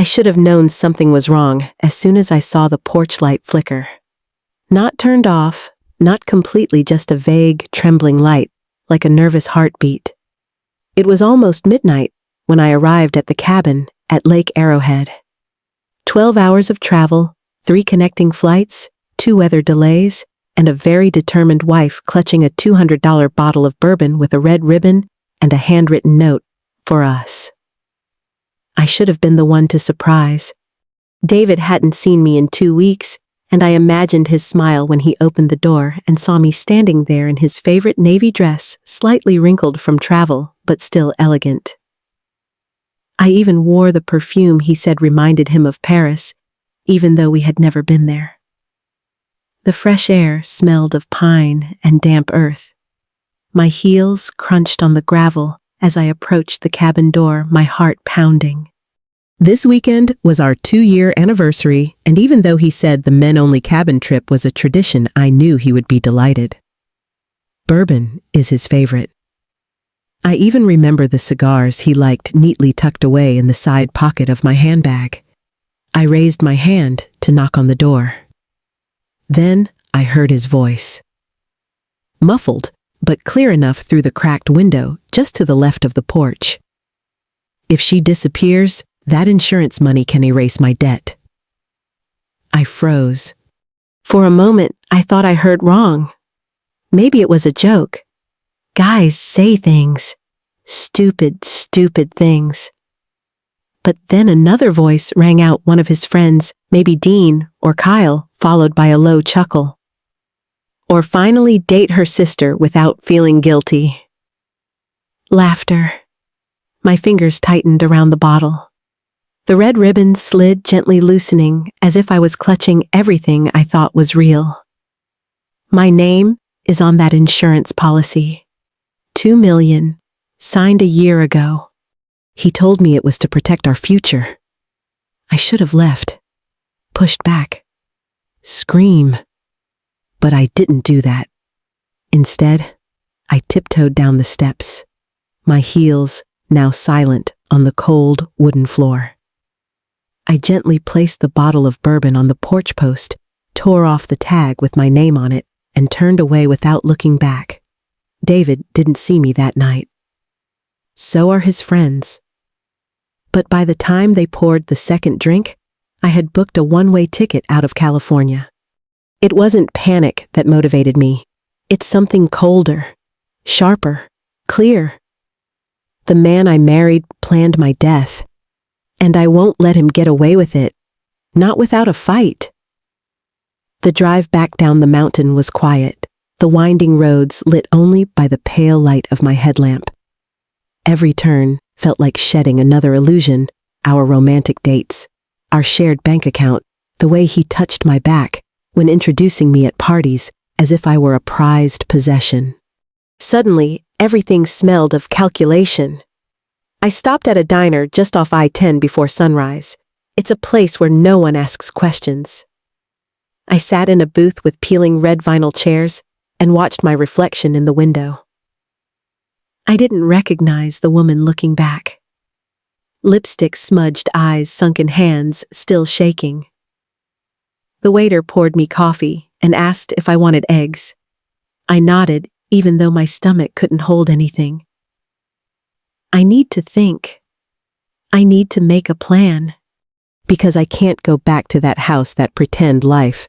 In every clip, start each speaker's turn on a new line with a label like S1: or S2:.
S1: I should have known something was wrong as soon as I saw the porch light flicker. Not turned off, not completely, just a vague, trembling light, like a nervous heartbeat. It was almost midnight when I arrived at the cabin at Lake Arrowhead. 12 hours of travel, 3 connecting flights, 2 weather delays, and a very determined wife clutching a $200 bottle of bourbon with a red ribbon and a handwritten note for us. I should have been the one to surprise. David hadn't seen me in 2 weeks, and I imagined his smile when he opened the door and saw me standing there in his favorite navy dress, slightly wrinkled from travel, but still elegant. I even wore the perfume he said reminded him of Paris, even though we had never been there. The fresh air smelled of pine and damp earth. My heels crunched on the gravel as I approached the cabin door, my heart pounding. This weekend was our 2-year anniversary, and even though he said the men-only cabin trip was a tradition, I knew he would be delighted. Bourbon is his favorite. I even remember the cigars he liked neatly tucked away in the side pocket of my handbag. I raised my hand to knock on the door. Then I heard his voice. Muffled, but clear enough through the cracked window just to the left of the porch. If she disappears, that insurance money can erase my debt. I froze. For a moment, I thought I heard wrong. Maybe it was a joke. Guys say things. Stupid, stupid things. But then another voice rang out, one of his friends, maybe Dean or Kyle, followed by a low chuckle. Or finally date her sister without feeling guilty. Laughter. My fingers tightened around the bottle. The red ribbon slid, gently loosening, as if I was clutching everything I thought was real. My name is on that insurance policy. $2 million, signed a year ago. He told me it was to protect our future. I should have left, pushed back, scream. But I didn't do that. Instead, I tiptoed down the steps, my heels now silent on the cold wooden floor. I gently placed the bottle of bourbon on the porch post, tore off the tag with my name on it, and turned away without looking back. David didn't see me that night. So are his friends. But by the time they poured the second drink, I had booked a one-way ticket out of California. It wasn't panic that motivated me. It's something colder, sharper, clear. The man I married planned my death, and I won't let him get away with it, not without a fight. The drive back down the mountain was quiet, the winding roads lit only by the pale light of my headlamp. Every turn felt like shedding another illusion, our romantic dates, our shared bank account, the way he touched my back when introducing me at parties as if I were a prized possession. Suddenly, everything smelled of calculation. I stopped at a diner just off I-10 before sunrise. It's a place where no one asks questions. I sat in a booth with peeling red vinyl chairs and watched my reflection in the window. I didn't recognize the woman looking back. Lipstick smudged eyes, sunken hands, still shaking. The waiter poured me coffee and asked if I wanted eggs. I nodded, even though my stomach couldn't hold anything. I need to think. I need to make a plan. Because I can't go back to that house, that pretend life.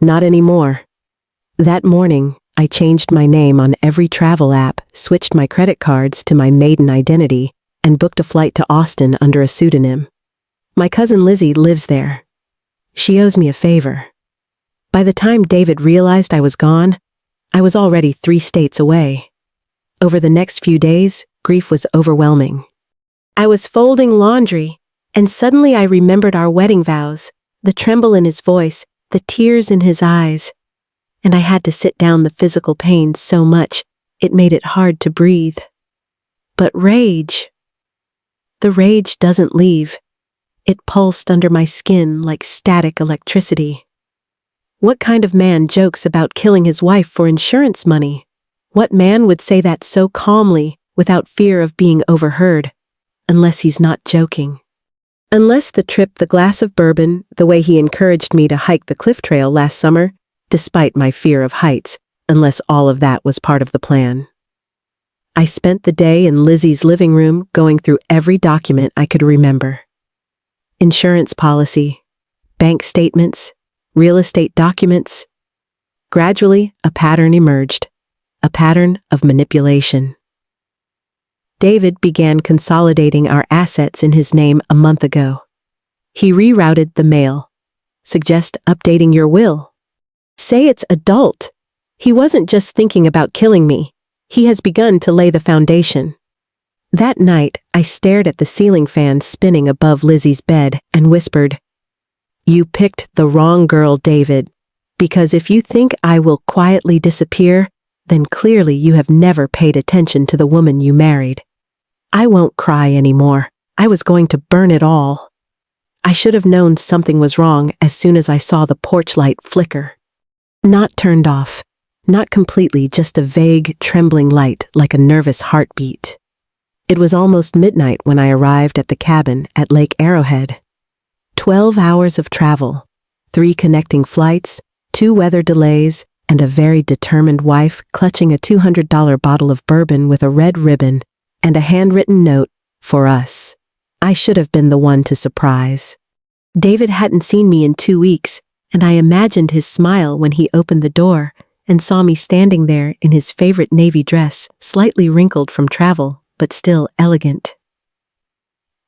S1: Not anymore. That morning, I changed my name on every travel app, switched my credit cards to my maiden identity, and booked a flight to Austin under a pseudonym. My cousin Lizzie lives there. She owes me a favor. By the time David realized I was gone, I was already 3 states away. Over the next few days, grief was overwhelming. I was folding laundry, and suddenly I remembered our wedding vows, the tremble in his voice, the tears in his eyes, and I had to sit down the physical pain so much, it made it hard to breathe. But rage. The rage doesn't leave. It pulsed under my skin like static electricity. What kind of man jokes about killing his wife for insurance money? What man would say that so calmly, without fear of being overheard, unless he's not joking? Unless the trip, the glass of bourbon, the way he encouraged me to hike the cliff trail last summer, despite my fear of heights, unless all of that was part of the plan. I spent the day in Lizzie's living room going through every document I could remember. Insurance policy, bank statements, real estate documents. Gradually, a pattern emerged, a pattern of manipulation. David began consolidating our assets in his name a month ago. He rerouted the mail. Suggest updating your will. Say it's adult. He wasn't just thinking about killing me. He has begun to lay the foundation. That night, I stared at the ceiling fan spinning above Lizzie's bed and whispered, "You picked the wrong girl, David. Because if you think I will quietly disappear, then clearly you have never paid attention to the woman you married. I won't cry anymore. I was going to burn it all." I should have known something was wrong as soon as I saw the porch light flicker. Not turned off, not completely, just a vague, trembling light like a nervous heartbeat. It was almost midnight when I arrived at the cabin at Lake Arrowhead. 12 hours of travel, 3 connecting flights, 2 weather delays, and a very determined wife clutching a $200 bottle of bourbon with a red ribbon and a handwritten note, "For us." I should have been the one to surprise. David hadn't seen me in 2 weeks, and I imagined his smile when he opened the door and saw me standing there in his favorite navy dress, slightly wrinkled from travel, but still elegant.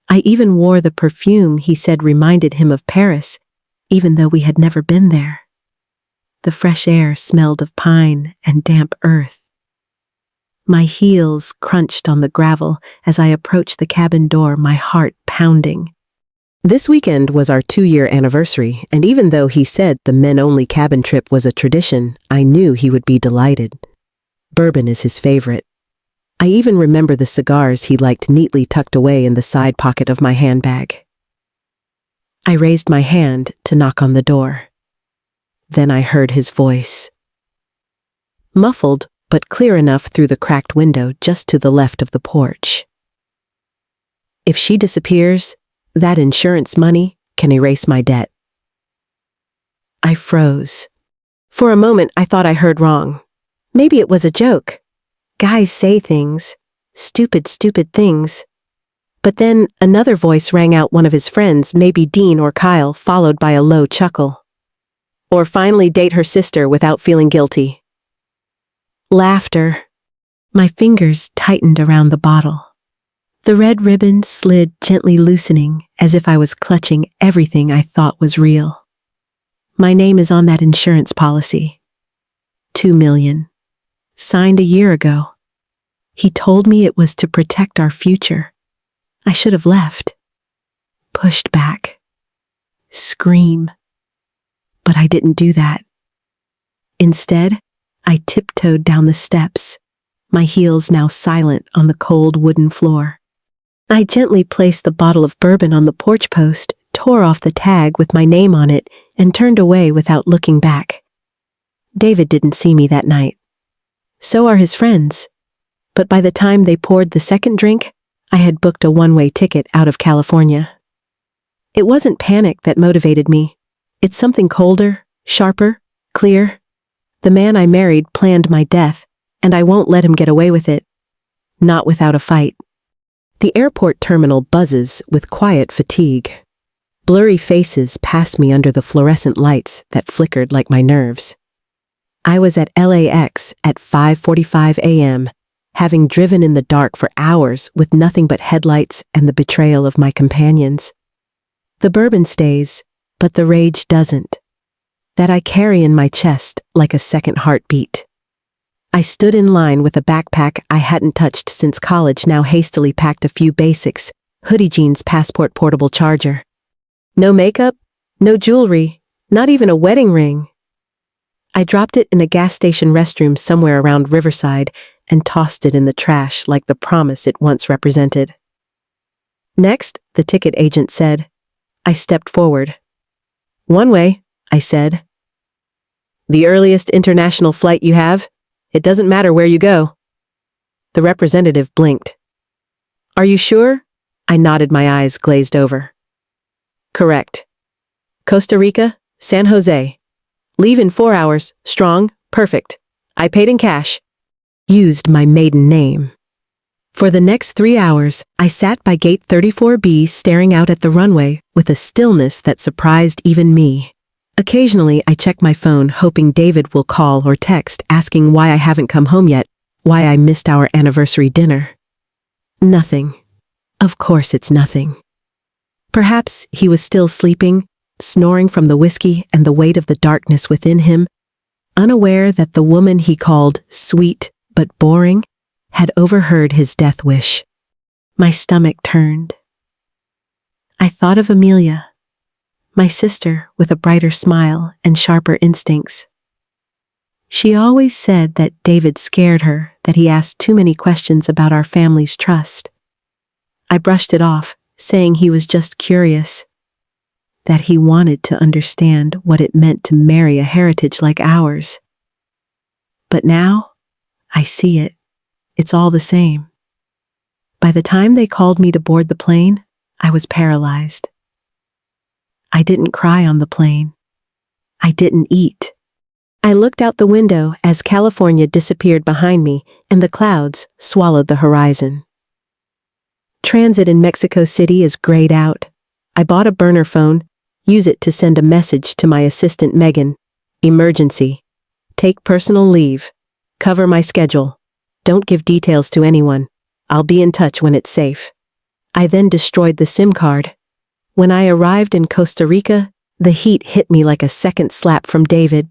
S1: I even wore the perfume he said reminded him of Paris, even though we had never been there. The fresh air smelled of pine and damp earth. My heels crunched on the gravel as I approached the cabin door, my heart pounding. This weekend was our 2-year anniversary, and even though he said the men-only cabin trip was a tradition, I knew he would be delighted. Bourbon is his favorite. I even remember the cigars he liked neatly tucked away in the side pocket of my handbag. I raised my hand to knock on the door. Then I heard his voice. Muffled, but clear enough through the cracked window just to the left of the porch. "If she disappears, that insurance money can erase my debt." I froze. For a moment, I thought I heard wrong. Maybe it was a joke. Guys say things. Stupid things. But then another voice rang out, one of his friends, maybe Dean or Kyle, followed by a low chuckle. "Or finally date her sister without feeling guilty." Laughter. My fingers tightened around the bottle. The red ribbon slid, gently loosening, as if I was clutching everything I thought was real. My name is on that insurance policy. $2 million. Signed a year ago. He told me it was to protect our future. I should have left. Pushed back. Scream. But I didn't do that. Instead, I tiptoed down the steps, my heels now silent on the cold wooden floor. I gently placed the bottle of bourbon on the porch post, tore off the tag with my name on it, and turned away without looking back. David didn't see me that night. So are his friends. But by the time they poured the second drink, I had booked a one-way ticket out of California. It wasn't panic that motivated me. It's something colder, sharper, clear. The man I married planned my death, and I won't let him get away with it. Not without a fight. The airport terminal buzzes with quiet fatigue. Blurry faces pass me under the fluorescent lights that flickered like my nerves. I was at LAX at 5:45 a.m., having driven in the dark for hours with nothing but headlights and the betrayal of my companions. The bourbon stays, but the rage doesn't. That I carry in my chest like a second heartbeat. I stood in line with a backpack I hadn't touched since college, now hastily packed a few basics, hoodie, jeans, passport, portable charger. No makeup, no jewelry, not even a wedding ring. I dropped it in a gas station restroom somewhere around Riverside and tossed it in the trash like the promise it once represented. Next, the ticket agent said. I stepped forward. "One way," I said. "The earliest international flight you have? It doesn't matter where you go." The representative blinked. "Are you sure?" I nodded, my eyes glazed over. Correct. Costa Rica, San Jose. Leave in 4 hours. Strong. Perfect. I paid in cash. Used my maiden name. For the next 3 hours, I sat by gate 34B staring out at the runway with a stillness that surprised even me. Occasionally, I check my phone hoping David will call or text asking why I haven't come home yet, why I missed our anniversary dinner. Nothing. Of course it's nothing. Perhaps he was still sleeping, snoring from the whiskey and the weight of the darkness within him, unaware that the woman he called sweet but boring had overheard his death wish. My stomach turned. I thought of Amelia, my sister with a brighter smile and sharper instincts. She always said that David scared her, that he asked too many questions about our family's trust. I brushed it off, saying he was just curious, that he wanted to understand what it meant to marry a heritage like ours. But now, I see it. It's all the same. By the time they called me to board the plane, I was paralyzed. I didn't cry on the plane. I didn't eat. I looked out the window as California disappeared behind me and the clouds swallowed the horizon. Transit in Mexico City is grayed out. I bought a burner phone, use it to send a message to my assistant Megan. Emergency. Take personal leave. Cover my schedule. Don't give details to anyone. I'll be in touch when it's safe. I then destroyed the SIM card. When I arrived in Costa Rica, the heat hit me like a second slap from David.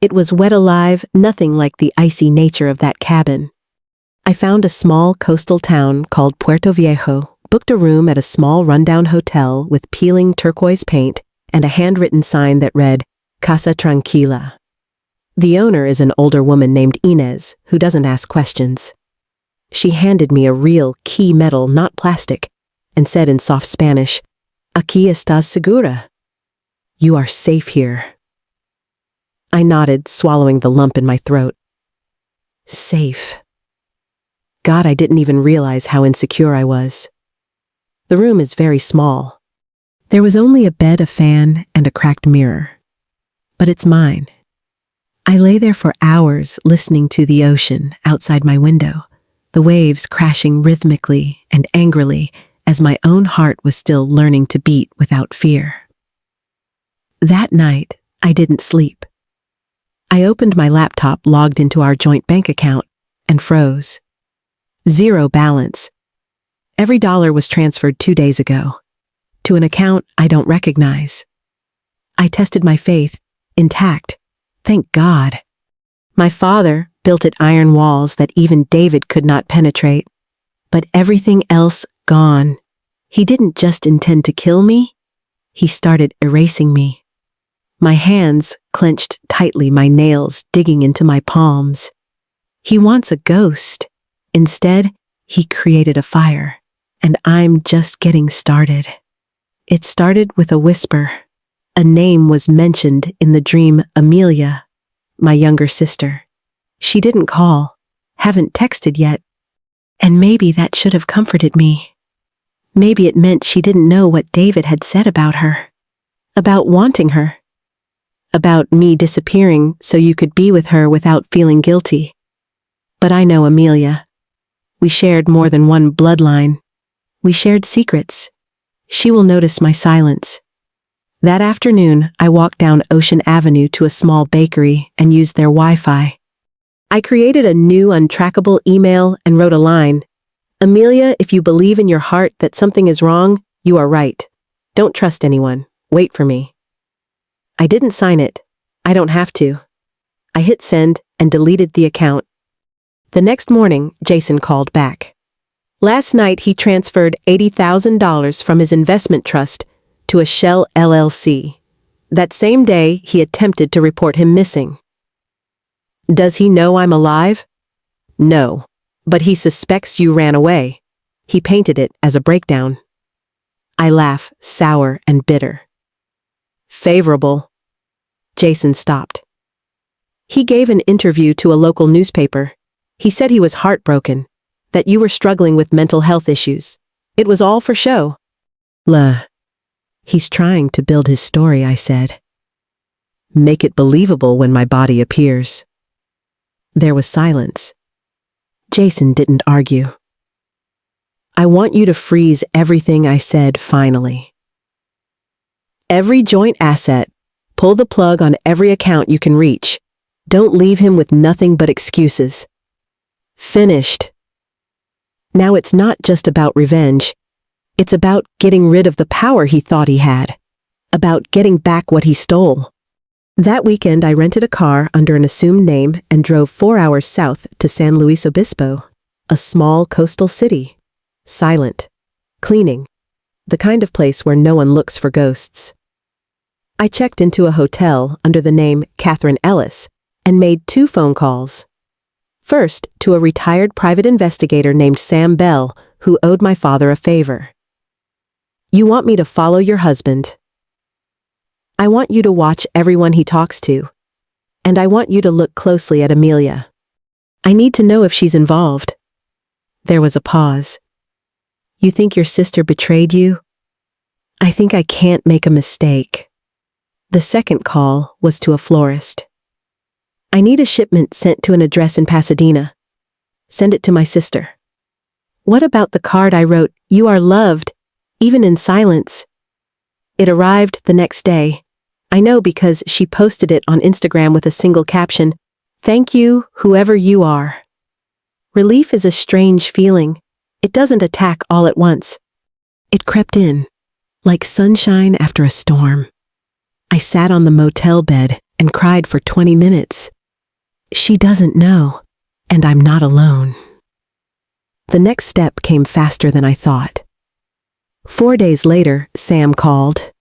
S1: It was wet alive, nothing like the icy nature of that cabin. I found a small coastal town called Puerto Viejo, booked a room at a small rundown hotel with peeling turquoise paint and a handwritten sign that read, Casa Tranquila. The owner is an older woman named Inez, who doesn't ask questions. She handed me a real key metal, not plastic, and said in soft Spanish, Aquí estás segura. You are safe here. I nodded, swallowing the lump in my throat. Safe. God, I didn't even realize how insecure I was. The room is very small. There was only a bed, a fan, and a cracked mirror. But it's mine. I lay there for hours listening to the ocean outside my window, the waves crashing rhythmically and angrily as my own heart was still learning to beat without fear. That night, I didn't sleep. I opened my laptop, logged into our joint bank account, and froze. 0 balance. Every dollar was transferred 2 days ago, to an account I don't recognize. I tested my faith, intact. Thank God. My father built it iron walls that even David could not penetrate. But everything else gone. He didn't just intend to kill me. He started erasing me. My hands clenched tightly, my nails digging into my palms. He wants a ghost. Instead, he created a fire. And I'm just getting started. It started with a whisper. A name was mentioned in the dream, Amelia, my younger sister. She didn't call, haven't texted yet. And maybe that should have comforted me. Maybe it meant she didn't know what David had said about her. About wanting her. About me disappearing so you could be with her without feeling guilty. But I know Amelia. We shared more than one bloodline. We shared secrets. She will notice my silence. That afternoon, I walked down Ocean Avenue to a small bakery and used their Wi-Fi. I created a new untrackable email and wrote a line. Amelia, if you believe in your heart that something is wrong, you are right. Don't trust anyone. Wait for me. I didn't sign it. I don't have to. I hit send and deleted the account. The next morning, Jason called back. Last night, he transferred $80,000 from his investment trust to a Shell LLC. That same day, he attempted to report him missing. Does he know I'm alive? No, but he suspects you ran away. He painted it as a breakdown. I laugh, sour and bitter. Favorable. Jason stopped. He gave an interview to a local newspaper. He said he was heartbroken, that you were struggling with mental health issues. It was all for show. He's trying to build his story, I said. Make it believable when my body appears. There was silence. Jason didn't argue. I want you to freeze everything, I said finally. Every joint asset. Pull the plug on every account you can reach. Don't leave him with nothing but excuses. Finished. Now it's not just about revenge. It's about getting rid of the power he thought he had. About getting back what he stole. That weekend I rented a car under an assumed name and drove 4 hours south to San Luis Obispo, a small coastal city. Silent. Cleaning. The kind of place where no one looks for ghosts. I checked into a hotel under the name Catherine Ellis and made 2 phone calls. First, to a retired private investigator named Sam Bell, who owed my father a favor. You want me to follow your husband. I want you to watch everyone he talks to. And I want you to look closely at Amelia. I need to know if she's involved. There was a pause. You think your sister betrayed you? I think I can't make a mistake. The second call was to a florist. I need a shipment sent to an address in Pasadena. Send it to my sister. What about the card I wrote, "You are loved, even in silence"? It arrived the next day. I know because she posted it on Instagram with a single caption, "Thank you, whoever you are." Relief is a strange feeling. It doesn't attack all at once. It crept in, like sunshine after a storm. I sat on the motel bed and cried for 20 minutes. She doesn't know, and I'm not alone. The next step came faster than I thought. 4 days later, Sam called.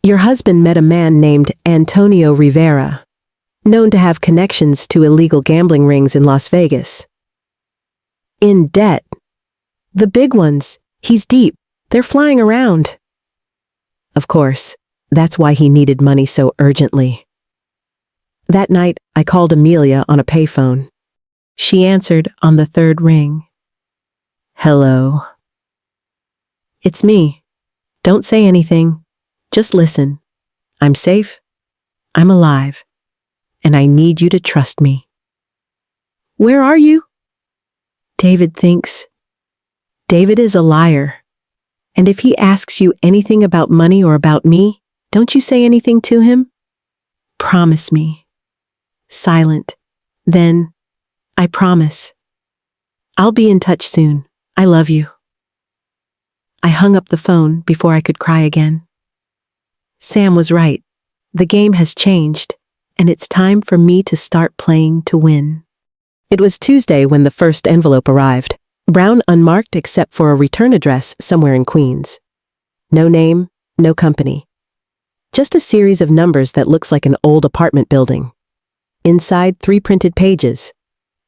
S1: Your husband met a man named Antonio Rivera, known to have connections to illegal gambling rings in Las Vegas. In debt. The big ones. He's deep. They're flying around. Of course, that's why he needed money so urgently. That night, I called Amelia on a payphone. She answered on the 3rd ring. Hello. It's me. Don't say anything. Just listen. I'm safe. I'm alive. And I need you to trust me. Where are you? David thinks. David is a liar. And if he asks you anything about money or about me, don't you say anything to him? Promise me. Silent. Then, I promise. I'll be in touch soon. I love you. I hung up the phone before I could cry again. Sam was right. The game has changed, and it's time for me to start playing to win. It was Tuesday when the first envelope arrived. Brown, unmarked except for a return address somewhere in Queens. No name, no company. Just a series of numbers that looks like an old apartment building. Inside, 3 printed pages.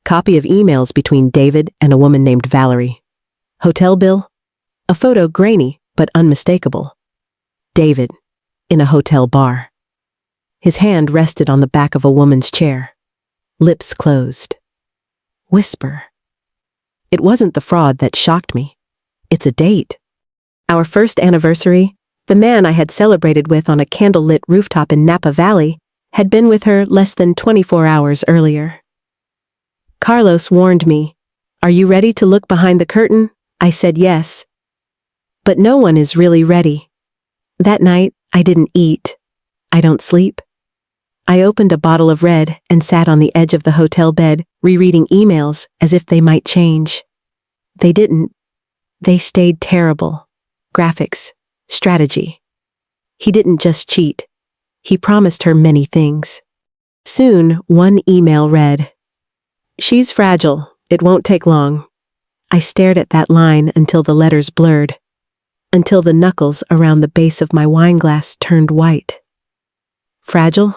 S1: Copy of emails between David and a woman named Valerie. Hotel bill. A photo grainy but unmistakable. David, in a hotel bar. His hand rested on the back of a woman's chair. Lips closed. Whisper. It wasn't the fraud that shocked me. It's a date. Our first anniversary, the man I had celebrated with on a candlelit rooftop in Napa Valley, had been with her less than 24 hours earlier. Carlos warned me. Are you ready to look behind the curtain? I said yes. But no one is really ready. That night, I didn't eat. I don't sleep. I opened a bottle of red and sat on the edge of the hotel bed, rereading emails as if they might change. They didn't. They stayed terrible. Graphics. Strategy. He didn't just cheat. He promised her many things. Soon, one email read, "She's fragile. It won't take long." I stared at that line until the letters blurred, until the knuckles around the base of my wineglass turned white. Fragile?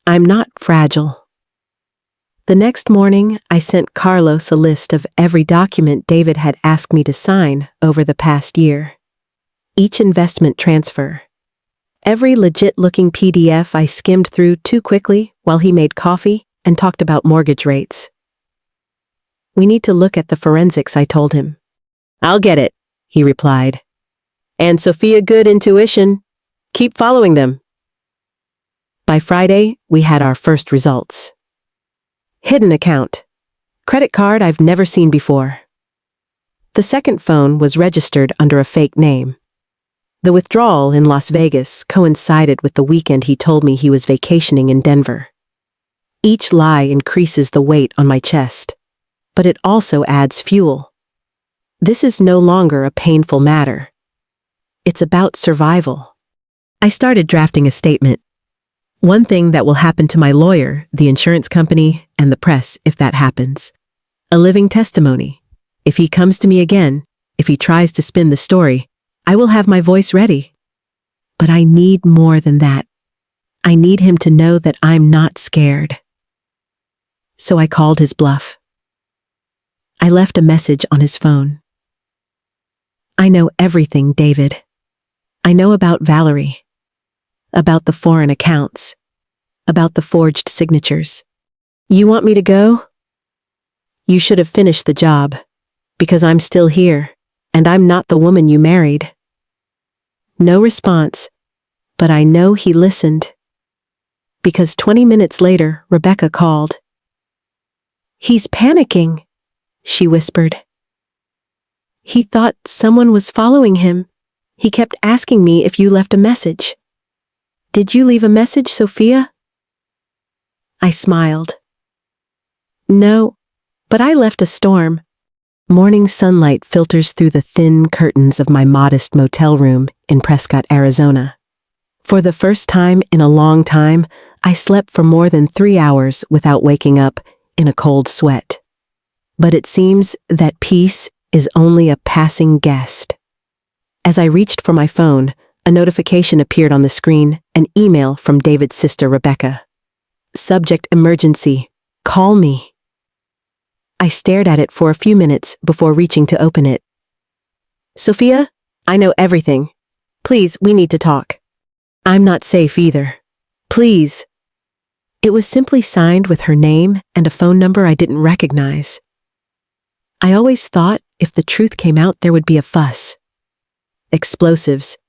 S1: I'm not fragile. The next morning, I sent Carlos a list of every document David had asked me to sign over the past year. Each investment transfer. Every legit-looking PDF I skimmed through too quickly while he made coffee and talked about mortgage rates. We need to look at the forensics, I told him. I'll get it, he replied. And Sophia, good intuition. Keep following them. By Friday, we had our first results. Hidden account. Credit card I've never seen before. The second phone was registered under a fake name. The withdrawal in Las Vegas coincided with the weekend he told me he was vacationing in Denver. Each lie increases the weight on my chest, but it also adds fuel. This is no longer a painful matter. It's about survival. I started drafting a statement. One thing that will happen to my lawyer, the insurance company, and the press if that happens. A living testimony. If he comes to me again, if he tries to spin the story, I will have my voice ready. But I need more than that. I need him to know that I'm not scared. So I called his bluff. I left a message on his phone. I know everything, David. I know about Valerie. About the foreign accounts. About the forged signatures. You want me to go? You should have finished the job. Because I'm still here, and I'm not the woman you married. No response, but I know he listened. Because 20 minutes later, Rebecca called. He's panicking, she whispered. He thought someone was following him. He kept asking me if you left a message. Did you leave a message, Sophia? I smiled. No, but I left a storm. Morning sunlight filters through the thin curtains of my modest motel room in Prescott, Arizona. For the first time in a long time, I slept for more than 3 hours without waking up in a cold sweat. But it seems that peace is only a passing guest. As I reached for my phone, a notification appeared on the screen, an email from David's sister Rebecca. Subject emergency. Call me. I stared at it for a few minutes before reaching to open it. Sophia, I know everything. Please, we need to talk. I'm not safe either. Please. It was simply signed with her name and a phone number I didn't recognize. I always thought if the truth came out there would be a fuss. Explosives.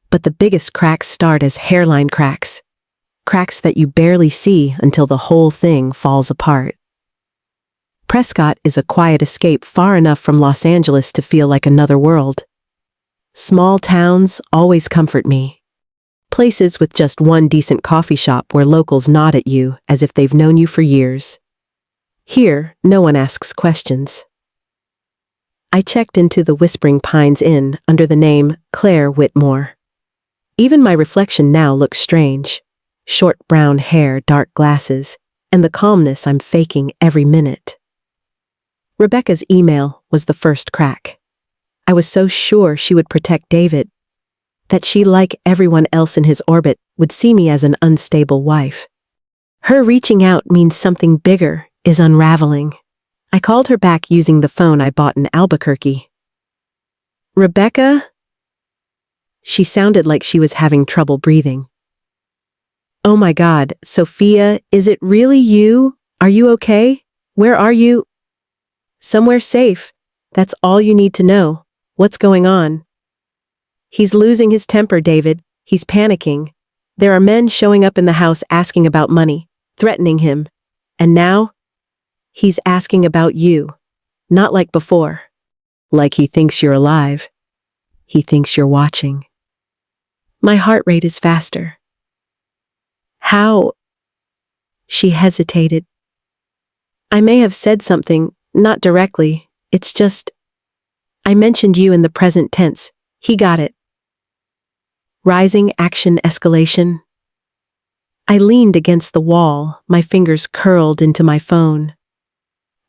S1: But the biggest cracks start as hairline cracks. Cracks that you barely see until the whole thing falls apart. Prescott is a quiet escape far enough from Los Angeles to feel like another world. Small towns always comfort me. Places with just one decent coffee shop where locals nod at you as if they've known you for years. Here, no one asks questions. I checked into the Whispering Pines Inn under the name Claire Whitmore. Even my reflection now looks strange. Short brown hair, dark glasses, and the calmness I'm faking every minute. Rebecca's email was the first crack. I was so sure she would protect David, that she, like everyone else in his orbit, would see me as an unstable wife. Her reaching out means something bigger is unraveling. I called her back using the phone I bought in Albuquerque. Rebecca? She sounded like she was having trouble breathing. Oh my God, Sophia, is it really you? Are you okay? Where are you? Somewhere safe. That's all you need to know. What's going on? He's losing his temper, David. He's panicking. There are men showing up in the house asking about money, threatening him. And now, he's asking about you. Not like before. Like he thinks you're alive. He thinks you're watching. My heart rate is faster. How? She hesitated. I may have said something, not directly, it's just, I mentioned you in the present tense. He got it. Rising action escalation. I leaned against the wall, my fingers curled into my phone.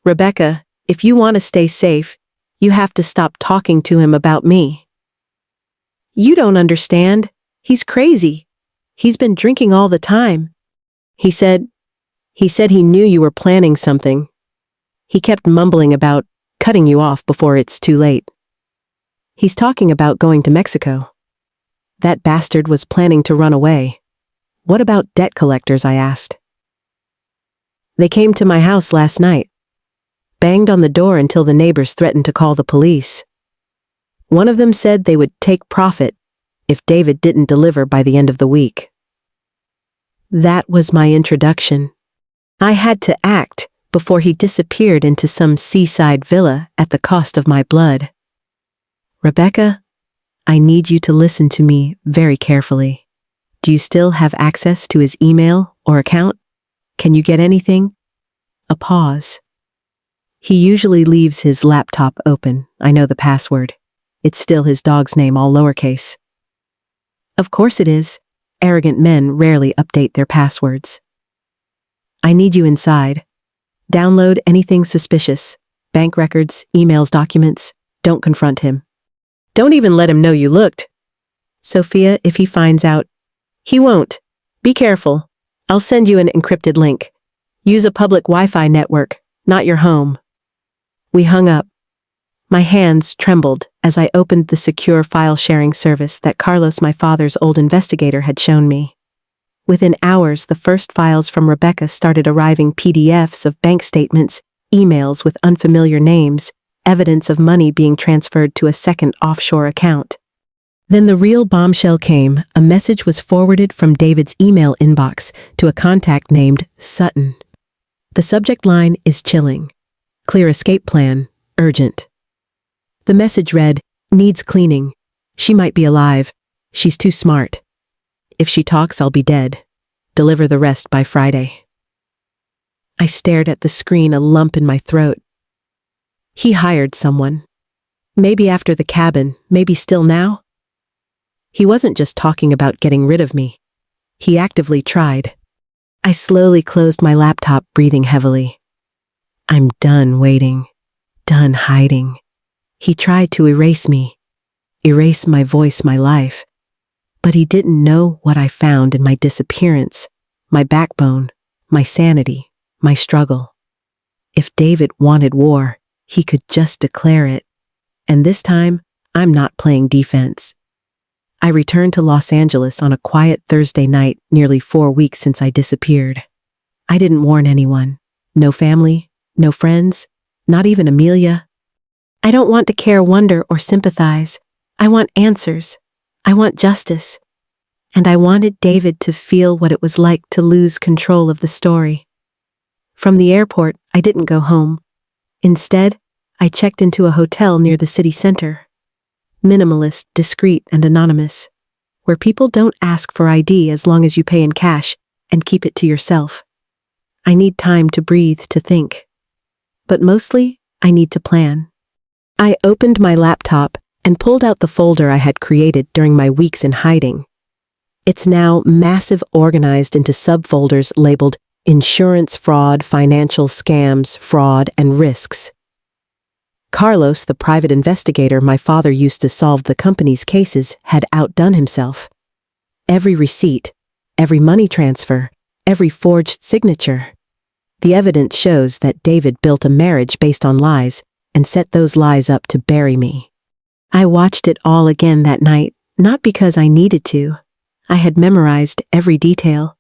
S1: Rebecca, if you want to stay safe, you have to stop talking to him about me. You don't understand. He's crazy. He's been drinking all the time. He said he knew you were planning something. He kept mumbling about cutting you off before it's too late. He's talking about going to Mexico. That bastard was planning to run away. What about debt collectors, I asked. They came to my house last night. Banged on the door until the neighbors threatened to call the police. One of them said they would take profit if David didn't deliver by the end of the week. That was my introduction. I had to act before he disappeared into some seaside villa at the cost of my blood. Rebecca, I need you to listen to me very carefully. Do you still have access to his email or account? Can you get anything? A pause. He usually leaves his laptop open. I know the password. It's still his dog's name, all lowercase. Of course it is. Arrogant men rarely update their passwords. I need you inside. Download anything suspicious. Bank records, emails, documents. Don't confront him. Don't even let him know you looked. Sophia, if he finds out, he won't. Be careful. I'll send you an encrypted link. Use a public Wi-Fi network, not your home. We hung up. My hands trembled as I opened the secure file-sharing service that Carlos, my father's old investigator, had shown me. Within hours, the first files from Rebecca started arriving: PDFs of bank statements, emails with unfamiliar names, evidence of money being transferred to a second offshore account. Then the real bombshell came. A message was forwarded from David's email inbox to a contact named Sutton. The subject line is chilling. Clear escape plan, urgent. The message read, needs cleaning. She might be alive. She's too smart. If she talks, I'll be dead. Deliver the rest by Friday. I stared at the screen, a lump in my throat. He hired someone. Maybe after the cabin, maybe still now. He wasn't just talking about getting rid of me. He actively tried. I slowly closed my laptop, breathing heavily. I'm done waiting. Done hiding. He tried to erase me. Erase my voice, my life. But he didn't know what I found in my disappearance, my backbone, my sanity, my struggle. If David wanted war, he could just declare it. And this time, I'm not playing defense. I returned to Los Angeles on a quiet Thursday night, nearly 4 weeks since I disappeared. I didn't warn anyone. No family, no friends, not even Amelia. I don't want to care, wonder, or sympathize. I want answers. I want justice. And I wanted David to feel what it was like to lose control of the story. From the airport, I didn't go home. Instead, I checked into a hotel near the city center. Minimalist, discreet, and anonymous, where people don't ask for ID as long as you pay in cash and keep it to yourself. I need time to breathe, to think. But mostly, I need to plan. I opened my laptop and pulled out the folder I had created during my weeks in hiding. It's now massive, organized into subfolders labeled Insurance Fraud, Financial Scams, Fraud, and Risks. Carlos, the private investigator my father used to solve the company's cases, had outdone himself. Every receipt, every money transfer, every forged signature. The evidence shows that David built a marriage based on lies and set those lies up to bury me. I watched it all again that night, not because I needed to. I had memorized every detail.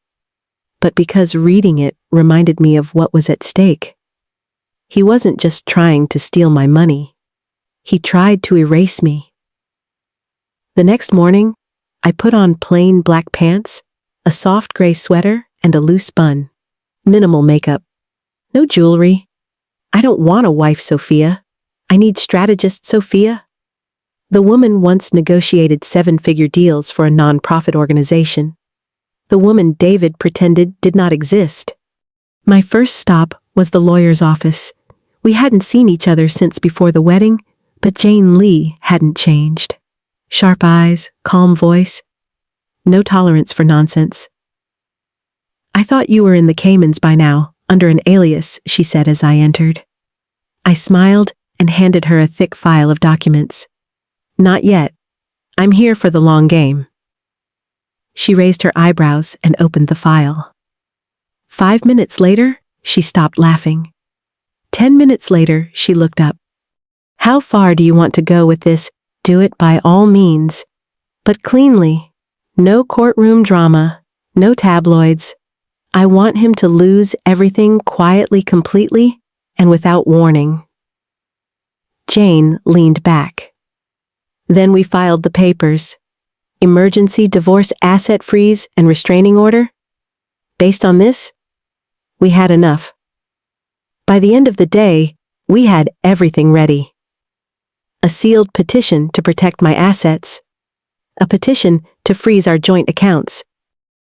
S1: But because reading it reminded me of what was at stake. He wasn't just trying to steal my money. He tried to erase me. The next morning, I put on plain black pants, a soft gray sweater, and a loose bun. Minimal makeup. No jewelry. I don't want a wife, Sophia. I need strategist Sophia. The woman once negotiated 7-figure deals for a non-profit organization. The woman David pretended did not exist. My first stop was the lawyer's office. We hadn't seen each other since before the wedding, but Jane Lee hadn't changed. Sharp eyes, calm voice, no tolerance for nonsense. I thought you were in the Caymans by now, under an alias, she said as I entered. I smiled and handed her a thick file of documents. Not yet. I'm here for the long game. She raised her eyebrows and opened the file. 5 minutes later, she stopped laughing. 10 minutes later, she looked up. How far do you want to go with this? Do it by all means. But cleanly. No courtroom drama. No tabloids. I want him to lose everything quietly, completely, and without warning. Jane leaned back. Then we filed the papers. emergency divorce asset freeze and restraining order. Based on this, we had enough. By the end of the day, we had everything ready. A sealed petition to protect my assets, a petition to freeze our joint accounts,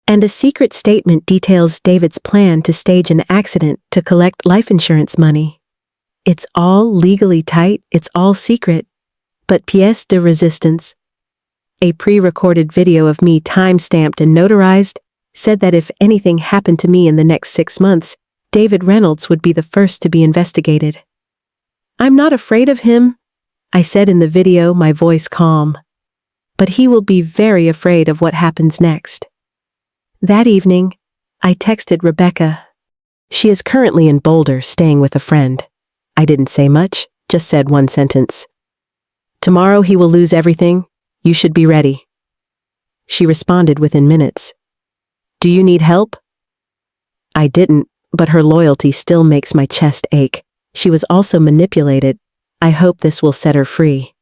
S1: and a secret statement details David's plan to stage an accident to collect life insurance money. It's all legally tight, it's all secret, but pièce de résistance, a pre-recorded video of me time-stamped and notarized, said that if anything happened to me in the next 6 months, David Reynolds would be the first to be investigated. I'm not afraid of him, I said in the video, my voice calm. But he will be very afraid of what happens next. That evening, I texted Rebecca. She is currently in Boulder staying with a friend. I didn't say much, just said one sentence. Tomorrow he will lose everything. You should be ready. She responded within minutes. Do you need help? I didn't, but her loyalty still makes my chest ache. She was also manipulated. I hope this will set her free.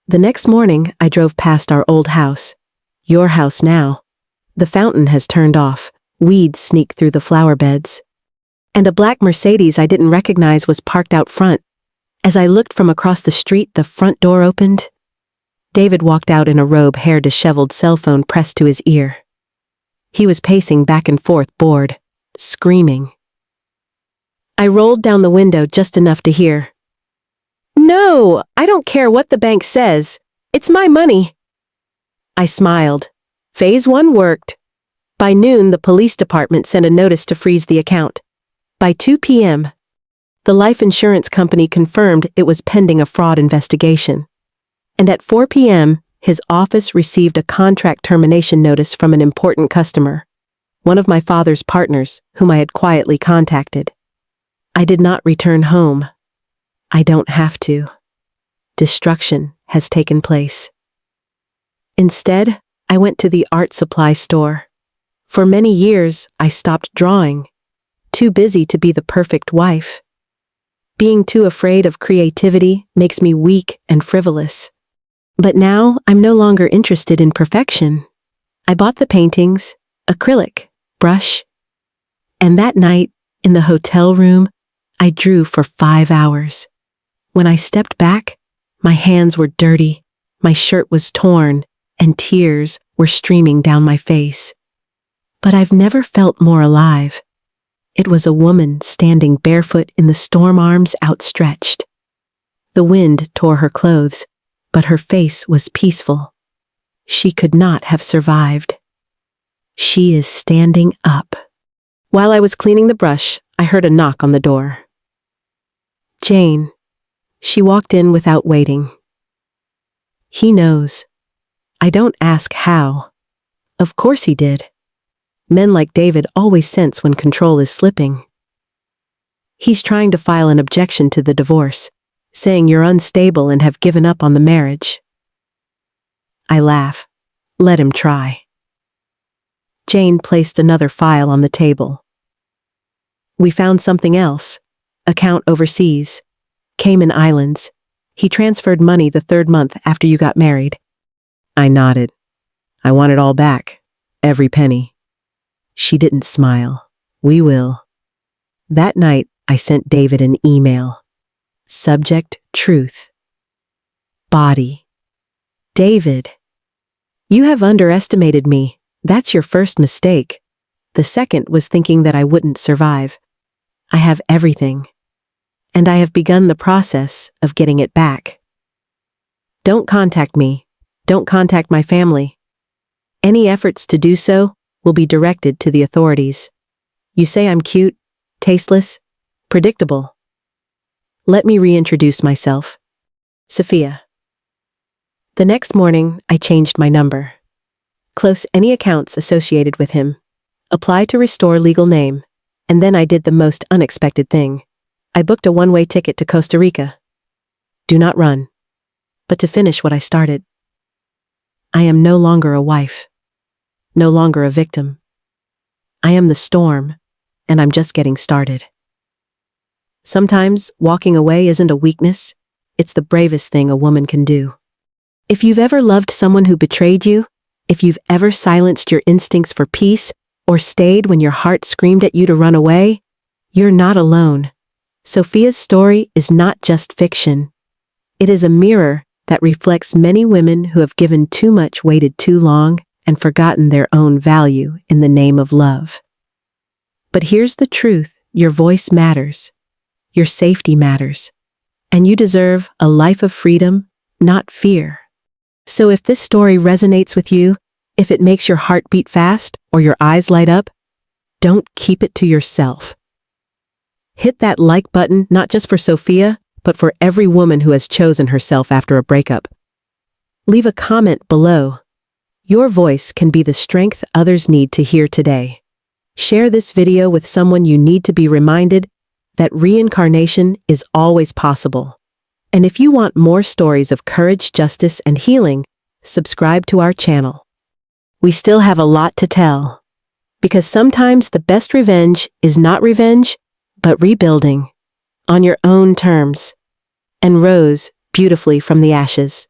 S1: The next morning, I drove past our old house. Your house now. The fountain has turned off. Weeds sneak through the flower beds. And a black Mercedes I didn't recognize was parked out front. As I looked from across the street, the front door opened. David walked out in a robe, hair disheveled, cell phone pressed to his ear. He was pacing back and forth, bored, screaming. I rolled down the window just enough to hear, "No, I don't care what the bank says. It's my money." I smiled. Phase 1 worked. By noon, the police department sent a notice to freeze the account. By 2 p.m., the life insurance company confirmed it was pending a fraud investigation. And at 4 p.m., his office received a contract termination notice from an important customer, one of my father's partners, whom I had quietly contacted. I did not return home. I don't have to. Destruction has taken place. Instead, I went to the art supply store. For many years, I stopped drawing, too busy to be the perfect wife. Being too afraid of creativity makes me weak and frivolous. But now, I'm no longer interested in perfection. I bought the paintings, acrylic, brush, and that night, in the hotel room, I drew for 5 hours. When I stepped back, my hands were dirty, my shirt was torn, and tears were streaming down my face. But I've never felt more alive. It was a woman standing barefoot in the storm, arms outstretched. The wind tore her clothes, but her face was peaceful. She could not have survived. She is standing up. While I was cleaning the brush, I heard a knock on the door. Jane. She walked in without waiting. He knows. I don't ask how. Of course he did. Men like David always sense when control is slipping. He's trying to file an objection to the divorce, saying you're unstable and have given up on the marriage. I laugh. Let him try. Jane placed another file on the table. We found something else. Account overseas. Cayman Islands. He transferred money the 3rd month after you got married. I nodded. I want it all back. Every penny. She didn't smile. We will. That night, I sent David an email. Subject, truth. Body. David. You have underestimated me. That's your first mistake. The second was thinking that I wouldn't survive. I have everything. And I have begun the process of getting it back. Don't contact me. Don't contact my family. Any efforts to do so will be directed to the authorities. You say I'm cute, tasteless, predictable. Let me reintroduce myself. Sophia. The next morning, I changed my number. Close any accounts associated with him. Apply to restore legal name. And then I did the most unexpected thing. I booked a one-way ticket to Costa Rica. Do not run, but to finish what I started. I am no longer a wife, no longer a victim. I am the storm, and I'm just getting started. Sometimes walking away isn't a weakness, it's the bravest thing a woman can do. If you've ever loved someone who betrayed you, If you've ever silenced your instincts for peace or stayed when your heart screamed at you to run away, you're not alone. Sophia's story is not just fiction. It is a mirror that reflects many women who have given too much, waited too long, and forgotten their own value in the name of love. But here's the truth: your voice matters. Your safety matters. And you deserve a life of freedom, not fear. So if this story resonates with you, if it makes your heart beat fast or your eyes light up, don't keep it to yourself. Hit that like button, not just for Sophia, but for every woman who has chosen herself after a breakup. Leave a comment below. Your voice can be the strength others need to hear today. Share this video with someone you need to be reminded that reincarnation is always possible. And if you want more stories of courage, justice, and healing, subscribe to our channel. We still have a lot to tell. Because sometimes the best revenge is not revenge, but rebuilding. On your own terms. And rose beautifully from the ashes.